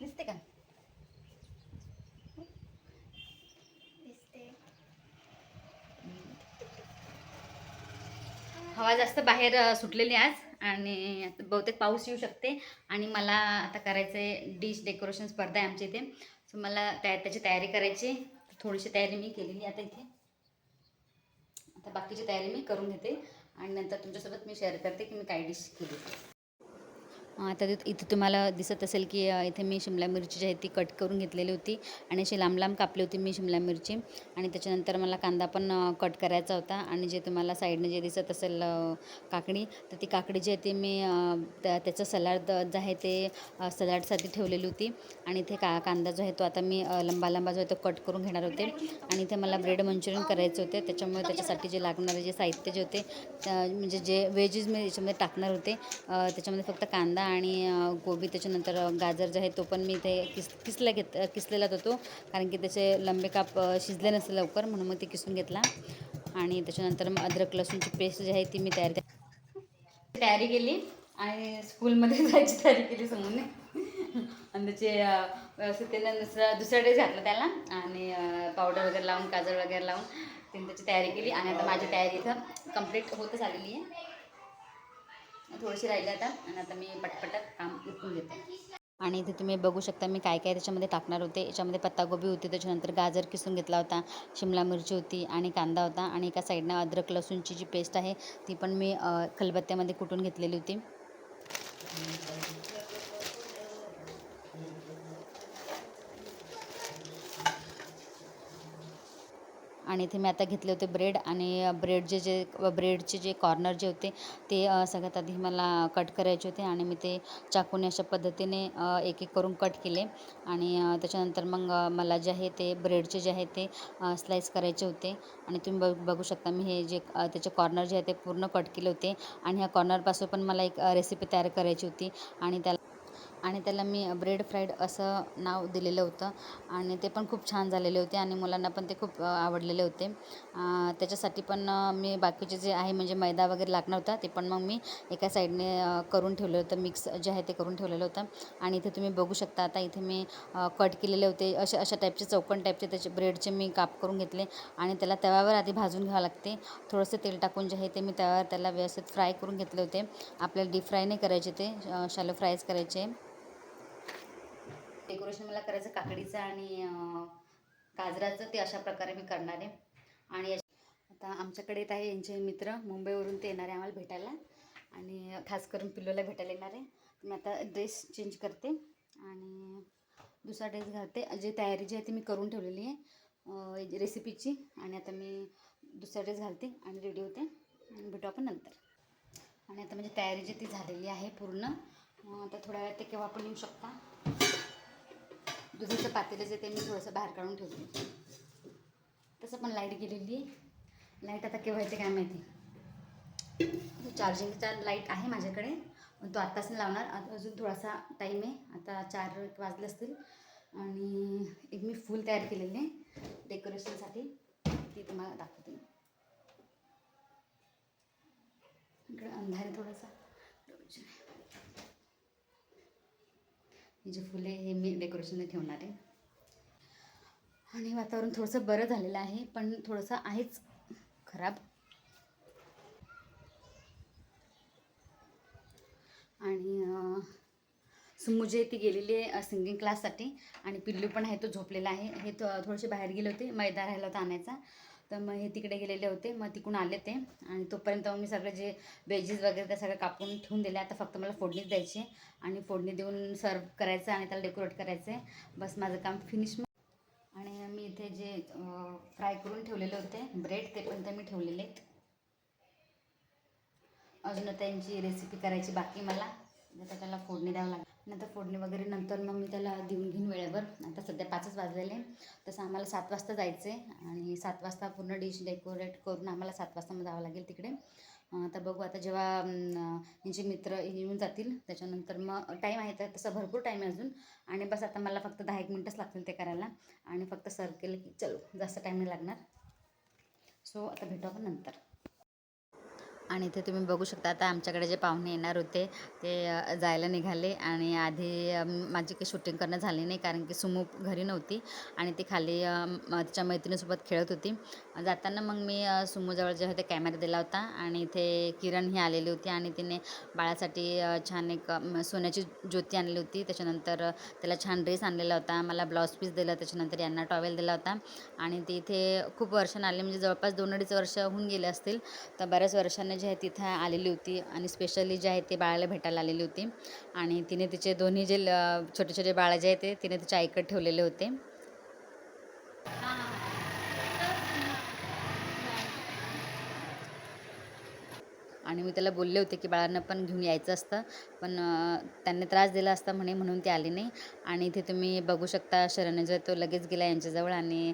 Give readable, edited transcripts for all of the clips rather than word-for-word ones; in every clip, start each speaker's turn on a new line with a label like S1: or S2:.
S1: दिसते का? हवा जास्त बाहेर सुटलेली आज आणि बहुतेक पाऊस येऊ शकते. आणि मला आता करायचं आहे डिश डेकोरेशन स्पर्धा आहे आमच्या इथे. सो मला त्याची तयारी करायची. थोडीशी तयारी मी केलेली आता इथे. आता बाकीची तयारी मी करून घेते आणि नंतर तुमच्यासोबत मी शेअर करते की मी काय डिश केली. आता इथे तुम्हाला दिसत असेल की इथे मी शिमला मिरची जी आहे ती कट करून घेतलेली होती आणि अशी लांब लांब कापली होती मी शिमला मिरची. आणि त्याच्यानंतर मला कांदा पण कट करायचा होता. आणि जे तुम्हाला साईडने जे दिसत असेल काकडी, तर ती काकडी जी आहे ती मी त्याचं सलाड जे आहे ते सलाडसाठी ठेवलेली होती. आणि इथे कांदा जो आहे तो आता मी लंबा लंबा जो आहे तो कट करून घेणार होते. आणि इथे मला ब्रेड मंचुरियन करायचे होते, त्याच्यामुळे त्याच्यासाठी जे लागणारे जे साहित्य जे होते म्हणजे जे व्हेजेस मी याच्यामध्ये टाकणार होते, त्याच्यामध्ये फक्त कांदा आणि गोबी, त्याच्यानंतर गाजर जे आहे तो पण मी इथे किसलेला होतो, कारण की त्याचे लंबे काप शिजले नसते लवकर, म्हणून मग ते किसून घेतला. आणि त्याच्यानंतर मग अद्रक लसूणची पेस्ट जी आहे ती मी तयारी केली आणि स्कूलमध्ये जायची तयारी केली समोरने. आणि त्याचे व्यवस्थित त्याला दुसऱ्या डेज घातलं त्याला आणि पावडर वगैरे लावून, काजळ वगैरे लावून त्यांनी त्याची तयारी केली. आणि आता माझी तयारी इथं कंप्लीट होतच आलेली आहे. थोडीशी राहिली आता आणि आता मी पटपटात काम उरकून घेते. आणि इथे तुम्ही बघू शकता मी काय काय त्याच्यामध्ये टाकणार होते. याच्यामध्ये पत्तागोबी होती, त्याच्यानंतर गाजर किसून घेतला होता, शिमला मिरची होती आणि कांदा होता. आणि एका साईडनं अद्रक लसूणची जी पेस्ट आहे ती पण मी खलबत्त्यामध्ये कुटून घेतलेली होती. आणि इथे मी आता घेतले होते ब्रेड. आणि ब्रेडचे जे कॉर्नर जे होते ते सगळ्यात आधी मला कट करायचे होते. आणि मी ते चाकूने अशा पद्धतीने एक एक करून कट केले. आणि त्याच्यानंतर मग मला जे आहे ते ब्रेडचे जे आहे ते स्लाईस करायचे होते. आणि तुम्ही बघू शकता मी हे जे त्याचे कॉर्नर जे आहे ते पूर्ण कट केले होते. आणि ह्या कॉर्नरपासून पण मला एक रेसिपी तयार करायची होती. आणि त्याला मी ब्रेड फ्राईड असं नाव दिलेलं होतं. आणि ते पण खूप छान झालेले होते आणि मुलांना पण ते खूप आवडलेले होते. त्याच्यासाठी पण मी बाकीचे जे आहे म्हणजे मैदा वगैरे लागणार होता ते पण मग मी एका साईडने करून ठेवलं होतं, मिक्स जे आहे ते करून ठेवलेलं होतं. आणि इथे तुम्ही बघू शकता आता इथे मी कट केलेले होते अशा टाईपचे चौकोन टाईपचे त्याचे ब्रेडचे मी काप करून घेतले. आणि त्याला तव्यावर आधी भाजून घ्यावं लागते. थोडंसं तेल टाकून जे आहे ते मी तव्यावर त्याला व्यवस्थित फ्राय करून घेतले होते. आपल्याला डीप फ्राय नाही करायचे, ते शॅलो फ्रायच करायचे. डेकोरेशन मला करायचं काकडीचं आणि गाजराचं, ते अशा प्रकारे मी करणार आहे. आणि आता आमच्याकडे येत आहे यांचे मित्र मुंबईवरून, ते येणार आहे आम्हाला भेटायला आणि खास करून पिल्लूला भेटायला येणार आहे. मी आता ड्रेस चेंज करते आणि दुसरा ड्रेस घालते. जी तयारी जी आहे ती मी करून ठेवलेली आहे रेसिपीची. आणि आता मी दुसरा ड्रेस घालते आणि रेडी होते आणि भेटू आपण नंतर. आणि आता म्हणजे तयारी जी ती झालेली आहे पूर्ण. आता थोड्या वेळात ते केव्हा पण येऊ शकता. दुधाचं पातेलं जे ते मी थोडंसं बाहेर काढून ठेवते. तसं पण लाईट गेलेली आहे. लाईट आता केव्हा येते काय माहिती. चार्जिंगचा लाईट आहे माझ्याकडे, पण तो आत्ताच नाही लावणार, अजून थोडासा टाईम आहे. आता 4 वाजले असतील. आणि एक मी फूल तयार केलेली आहे डेकोरेशनसाठी, ती तुम्हाला दाखवते. इकडे अंधार आहे थोडासा. हे जे फुले हे मी डेकोरेशनला ठेवणार आहे. आणि वातावरण थोडंसं बरं झालेलं आहे, पण थोडंसं आहेच खराब. आणि सुमू जे ती गेलेली आहे सिंगिंग क्लाससाठी. आणि पिल्लू पण आहे, तो झोपलेला आहे. हे थोडेसे बाहेर गेले होते, मैदा राहिला होता आणायचा, तर मग हे तिकडे गेलेले होते. मग तिकडून आले ते. आणि तोपर्यंत मग मी सगळे जे व्हेजीस वगैरे ते सगळं कापून ठेवून दिले. आता फक्त मला फोडणीच द्यायची आणि फोडणी देऊन सर्व करायचं आणि त्याला डेकोरेट करायचं आहे. बस माझं काम फिनिश. आणि मी इथे जे फ्राय करून ठेवलेले होते ब्रेड, ते पण मी ठेवलेले आहेत. अजून आता यांची रेसिपी करायची बाकी मला. आता त्याला फोडणी द्यावं लागेल. नंतर फोडणी वगैरे नंतर मग मी त्याला देऊन घेईन वेळेवर. आता सध्या 5च वाजलेले. तसं आम्हाला 7 वाजता जायचं आहे आणि 7 वाजता पूर्ण डिश डेकोरेट करून आम्हाला 7 वाजता मग जावं लागेल तिकडे. आता बघू, आता जेव्हा यांचे मित्र येऊन जातील त्याच्यानंतर मग टाईम आहे, तर तसं भरपूर टाईम आहे अजून. आणि बस आता मला फक्त 10-1 मिनटंच लागतील ते करायला. आणि फक्त सर्व केलं की चलो, जास्त टाईम नाही लागणार. सो आता भेटू आपण नंतर. आणि इथे तुम्ही बघू शकता आता आमच्याकडे जे पाहुणे येणार होते ते जायला निघाले. आणि आधी माझी काही शूटिंग करणं झाली नाही कारण की सुमू घरी नव्हती आणि ती खाली तिच्या मैत्रिणीसोबत खेळत होती. जाताना मग मी सुमूजवळ जे होते कॅमेरा दिला होता आणि इथे किरण ही आलेली होती आणि तिने बाळासाठी छान एक सोन्याची ज्योती आणली होती. त्याच्यानंतर त्याला छान ड्रेस आणलेला होता, मला ब्लाऊज पीस दिला, त्याच्यानंतर यांना टॉवेल दिला होता. आणि ती इथे खूप वर्षांनी आले, म्हणजे जवळपास 2-2.5 वर्ष होऊन गेले असतील. तर बऱ्याच वर्षांनी जे आहे तिथं आलेली होती आणि स्पेशली जे आहे ते बाळाला भेटायला आलेली होती. आणि तिने तिचे दोन्ही जे छोटे छोटे बाळं जे आहे ते तिने तिच्या आईकडे ठेवलेले होते. आणि मी त्याला बोलले होते की बाळांना पण घेऊन यायचं असतं, पण त्यांनी त्रास दिला असता म्हणून ती आली नाही. आणि इथे तुम्ही बघू शकता शरण्य जो आहे तो लगेच गेला यांच्याजवळ आणि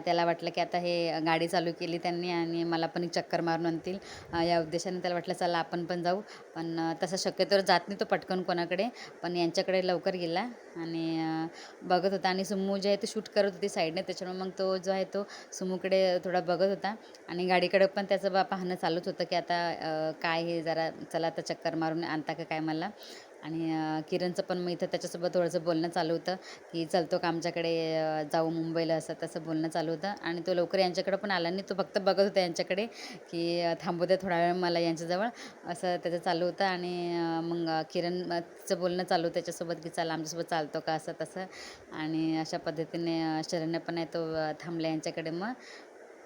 S1: त्याला वाटलं की आता हे गाडी चालू केली त्यांनी आणि मला पण एक चक्कर मारून आणतील, या उद्देशाने त्याला वाटलं चला आपण पण जाऊ. पण तसं शक्यतो जात नाही तो पटकन कोणाकडे, पण यांच्याकडे लवकर गेला आणि बघत होता. आणि सुमू जे आहे ते शूट करत होती साईडने, त्याच्यामुळे मग तो जो आहे तो सुमूकडे थोडा बघत होता आणि गाडीकडे पण त्याचं पाहणं चालूच होतं की आता काय हे जरा चला आता चक्कर मारून आणता का काय मला. आणि किरणचं पण मग इथं त्याच्यासोबत थोडंसं बोलणं चालू होतं की चलतो का आमच्याकडे, जाऊ मुंबईला, असं तसं बोलणं चालू होतं. आणि तो लवकर यांच्याकडे पण आला नाही, तो फक्त बघत होता यांच्याकडे की थांबू दे थोडा वेळ मला यांच्याजवळ, असं त्याचं चालू होतं. आणि मग किरणचं बोलणं चालू होतं त्याच्यासोबत की चला आमच्यासोबत चालतो का, असं तसं. आणि अशा पद्धतीने शरण्य पण आहे तो थांबला यांच्याकडे मग.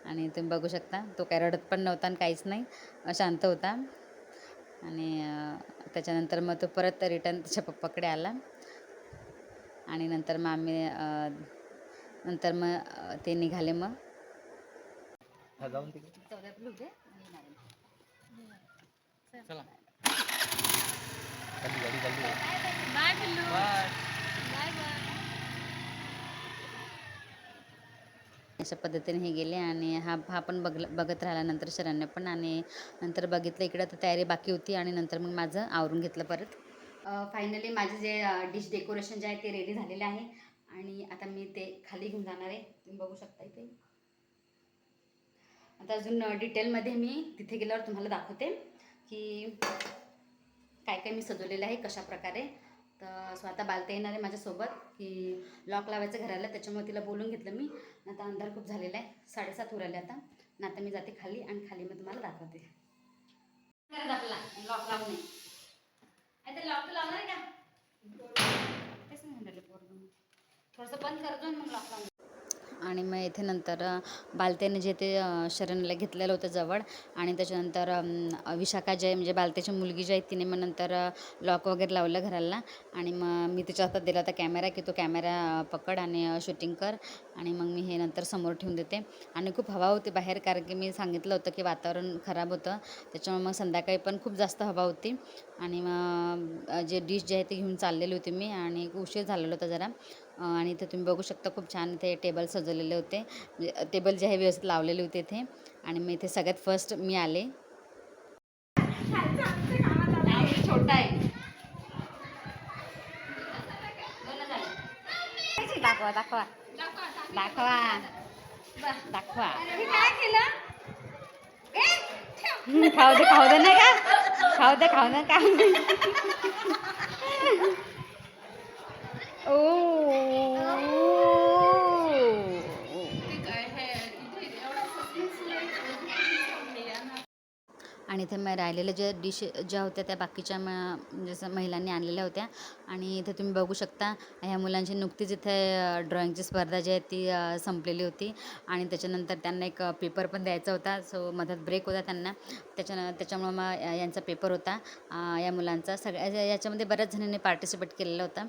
S1: आणि तुम्ही बघू शकता तो काय रडत पण नव्हता आणि काहीच नाही, शांत होता. आणि त्याच्यानंतर मग तो परत रिटर्न त्याच्या पप्पाकडे आला. आणि नंतर मग आम्ही ते निघाले. मग अशा पद्धतीने हे गेले. आणि हा पण बघत राहिला नंतर शरण्य पण. आणि नंतर बघितलं इकडं तर तयारी बाकी होती आणि नंतर मग माझं आवरून घेतलं परत. फायनली माझे जे डिश डेकोरेशन जे आहे ते रेडी झालेले आहे आणि आता मी ते खाली घेऊन जाणार आहे. तुम्ही बघू शकता इथे. आता अजून डिटेलमध्ये मी तिथे गेल्यावर तुम्हाला दाखवते की काय काय मी सजवलेलं आहे कशा प्रकारे. तर स्वतः बालता येणार आहे माझ्यासोबत की लॉक लावायचं घराला, त्याच्यामुळे तिला बोलून घेतलं मी. आता अंधार खूप झालेला आहे, 7:30 उरले आता. आता मी जाते खाली आणि खाली मी तुम्हाला दाखवते. आपला लॉक लावून ते लॉक लावणार आहे का, तेच नाही थोडंसं बंद करतो मग लॉक लावून. आणि मग इथे नंतर बालतेने जे ते शरणला घेतलेलं होतं जवळ. आणि त्याच्यानंतर विशाखा जे म्हणजे बालतेची मुलगी जी आहे तिने मग नंतर लॉक वगैरे लावलं घराला. आणि मग मी तिच्या हातात दिला होता कॅमेरा की तो कॅमेरा पकड आणि शूटिंग कर. आणि मग मी हे नंतर समोर ठेवून देते. आणि खूप हवा होती बाहेर कारण की मी सांगितलं होतं की वातावरण खराब होतं, त्याच्यामुळे मग संध्याकाळी पण खूप जास्त हवा होती. आणि मग जे डिश जे आहे ते घेऊन चाललेली होती मी आणि उशीर झालेला होता जरा. आणि इथे तुम्ही बघू शकता खूप छान इथे टेबल सजवलेले होते, म्हणजे टेबल जे आहे व्यवस्थित लावलेले होते इथे. आणि मग इथे सगळ्यात फर्स्ट मी आले. छोटा आहे, दाखवा दाखवा दाखवा दाखवा. खाऊ दे नाही का, खाऊ दे का. आणि इथे मग राहिलेल्या ज्या डिश ज्या होत्या त्या बाकीच्या जसं महिलांनी आणलेल्या होत्या. आणि इथे तुम्ही बघू शकता ह्या मुलांची नुकतीच इथे ड्रॉइंगची स्पर्धा जी आहे ती संपलेली होती. आणि त्याच्यानंतर त्यांना एक पेपर पण द्यायचा होता, सो मधात ब्रेक होता त्यांना, त्याच्यामुळं मग यांचा पेपर होता या मुलांचा. याच्यामध्ये बऱ्याच जणांनी पार्टिसिपेट केलेलं होतं.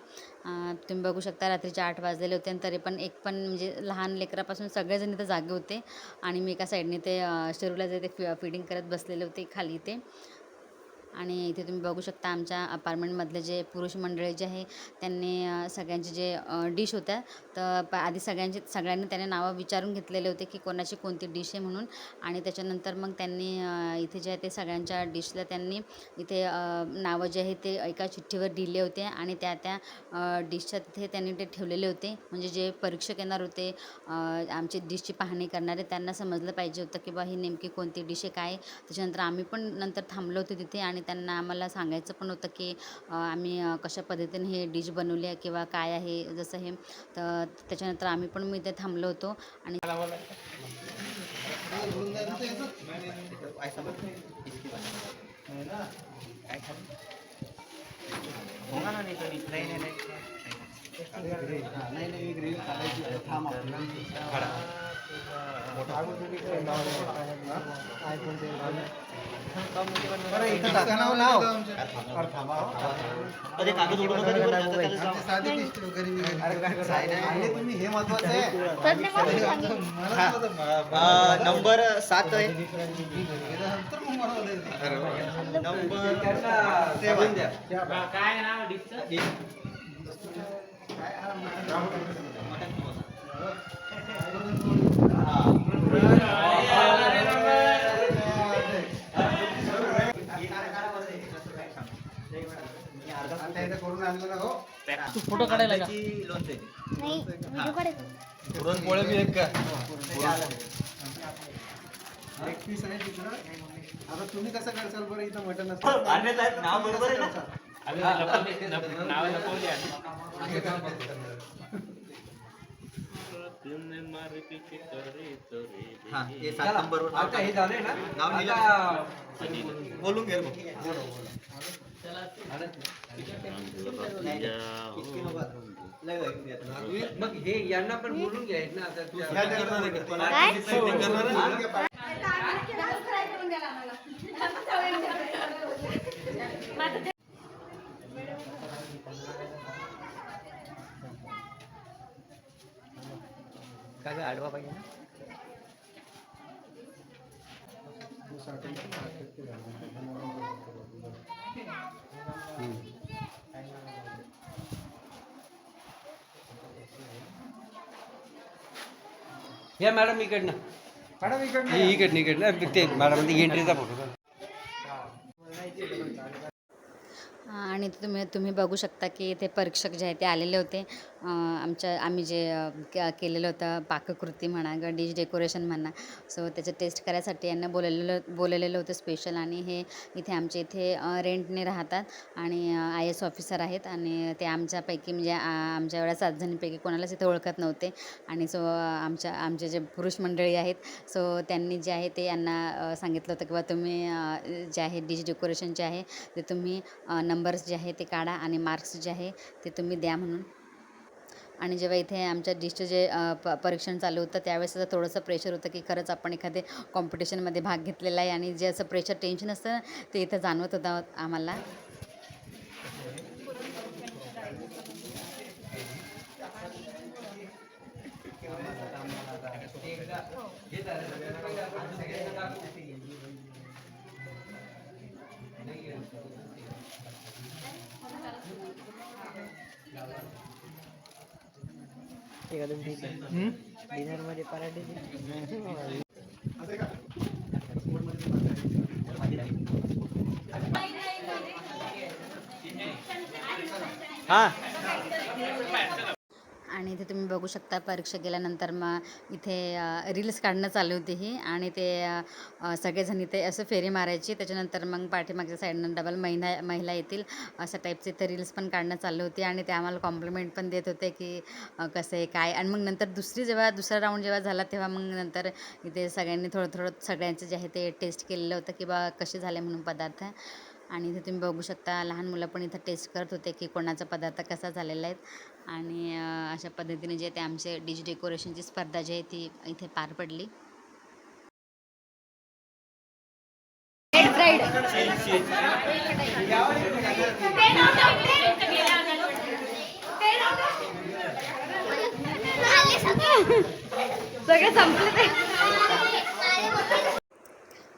S1: तुम्ही बघू शकता रात्रीचे 8 वाजलेले होते आणि तरी पण एक पण म्हणजे लहान लेकरापासून सगळेजण इथं जागे होते. आणि मी एका साईडने ते शिरूला जे ते फिडिंग करत बसलेले होते खाली ते. आणि इथे तुम्ही बघू शकता आमच्या अपार्टमेंटमधले जे पुरुष मंडळी जे आहे त्यांनी सगळ्यांचे जे डिश होत्या तर आधी सगळ्यांनी त्याने नावं विचारून घेतलेले होते की कोणाची कोणती डिश आहे म्हणून. आणि त्याच्यानंतर मग त्यांनी इथे जे आहे ते सगळ्यांच्या डिशला त्यांनी इथे नावं जे आहे ते एका चिठ्ठीवर लिहिले होते आणि त्या डिशच्या तिथे त्यांनी ते ठेवलेले होते. म्हणजे जे परीक्षक येणार होते आमची डिशची पाहणी करणारे त्यांना समजलं पाहिजे होतं की बा ही नेमकी कोणती डिश आहे काय. त्याच्यानंतर आम्ही पण नंतर थांबलो होतो तिथे आणि त्यांना आम्हाला सांगायचं पण होतं की आम्ही कशा पद्धतीने हे डिश बनवली आहे किंवा काय आहे जसं हे. तर त्याच्यानंतर आम्ही पण मी इथे थांबलो होतो आणि
S2: नंबर 7 आहे. नंबर काय नाव डिशचं?
S3: फोटो काढायला का?
S4: नाही व्हिडिओ काढायचा.
S2: पुरणपोळ्या बी एक का?
S5: एक पीस आहे तिकडं. आता तुम्ही कसं करसाल बरं इथं मटन
S2: नाव बरोबर आहे ना?
S3: नाव लपवली आहे.
S2: हा हे 7 नंबरवर
S5: आता हे झालंय ना
S2: नाव लिहिलं. बोलून घे मग.
S5: मग हे यांना पण बोलून घ्यायचं ना आता
S2: काय आडवा पाहिजे ना.
S5: या मॅडम इकडनं इकडनं ते मॅडम एंट्रीचा फोटो.
S1: आणि तुम्ही बघू शकता की इथे परीक्षक जे आहे ते आलेले होते. आम्ही जे केलेलं होतं पाककृती म्हणा किंवा डिश डेकोरेशन म्हणा. सो त्याचं टेस्ट करायसाठी यांना बोललेलं होतं स्पेशल. आणि हे इथे आमच्या इथे रेंटने राहतात आणि IAS ऑफिसर आहेत आणि ते आमच्यापैकी म्हणजे आमच्या एवढ्या 7 जणींपैकी कोणालाच इथे ओळखत नव्हते. आणि सो आमचे जे पुरुष मंडळी आहेत सो त्यांनी जे आहे ते यांना सांगितलं होतं की बा तुम्ही जे आहे डिश डेकोरेशन जे आहे ते तुम्ही नंबर्स जे आहे ते काढा आणि मार्क्स जे आहे ते तुम्ही द्या म्हणून. आणि जेव्हा इथे आमच्या डिशचं जे परीक्षण चालू होतं त्यावेळेस असं थोडंसं प्रेशर होतं की खरंच आपण एखादे कॉम्पिटिशनमध्ये भाग घेतलेला आहे. आणि जे असं प्रेशर टेन्शन असतं ते इथं जाणवत होतं आम्हाला.
S3: डिनरमध्ये पराठे
S2: हा.
S1: आणि इथे तुम्ही बघू शकता परीक्षा गेल्यानंतर मग इथे रील्स काढणं चालू होती ही. आणि ते सगळेजण इथे असं फेरी मारायची. त्याच्यानंतर मग पाठीमागच्या साईडनं डबल महिला येतील अशा टाईपचे इथे रील्स पण काढणं चालू होती. आणि ते आम्हाला कॉम्प्लिमेंट पण देत होते की कसं आहे काय. आणि मग नंतर दुसरा राऊंड जेव्हा झाला तेव्हा मग नंतर इथे सगळ्यांनी थोडं सगळ्यांचं जे आहे ते टेस्ट केलेलं होतं की बा कसे झाले म्हणून पदार्थ. आणि इथे तुम्ही बघू शकता लहान मुलं पण इथं टेस्ट करत होते की कोणाचा पदार्थ कसा झालेला आहे. आणि अशा पद्धतीने जे ते आमचे डिश डेकोरेशनची स्पर्धा जी आहे ती इथे पार पडली. सगळे संपले.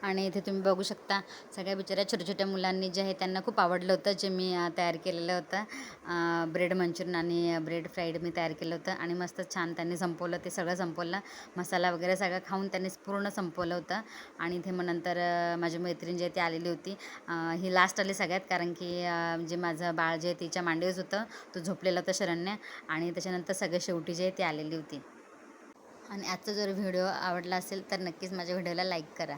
S1: आणि इथे तुम्ही बघू शकता सगळ्या बिचाऱ्या छोट्या छोट्या मुलांनी जे आहे त्यांना खूप आवडलं होतं जे मी तयार केलेलं होतं. ब्रेड मंचुरियन आणि ब्रेड फ्राईड मी तयार केलं होतं आणि मस्त छान त्यांनी संपवलं, ते सगळं संपवलं. मसाला वगैरे सगळं खाऊन त्यांनी पूर्ण संपवलं होतं. आणि इथे मग नंतर माझी मैत्रीण जी आहे ती आलेली होती. ही लास्ट आली सगळ्यात, कारण की जे माझं बाळ जे आहे तिच्या मांडीवरच होतं, तो झोपलेला होता शरण्या. आणि त्याच्यानंतर सगळे शेवटी जे आहे ती आलेली होती. आणि आजचा जर व्हिडिओ आवडला असेल तर नक्कीच माझ्या व्हिडिओला लाईक करा.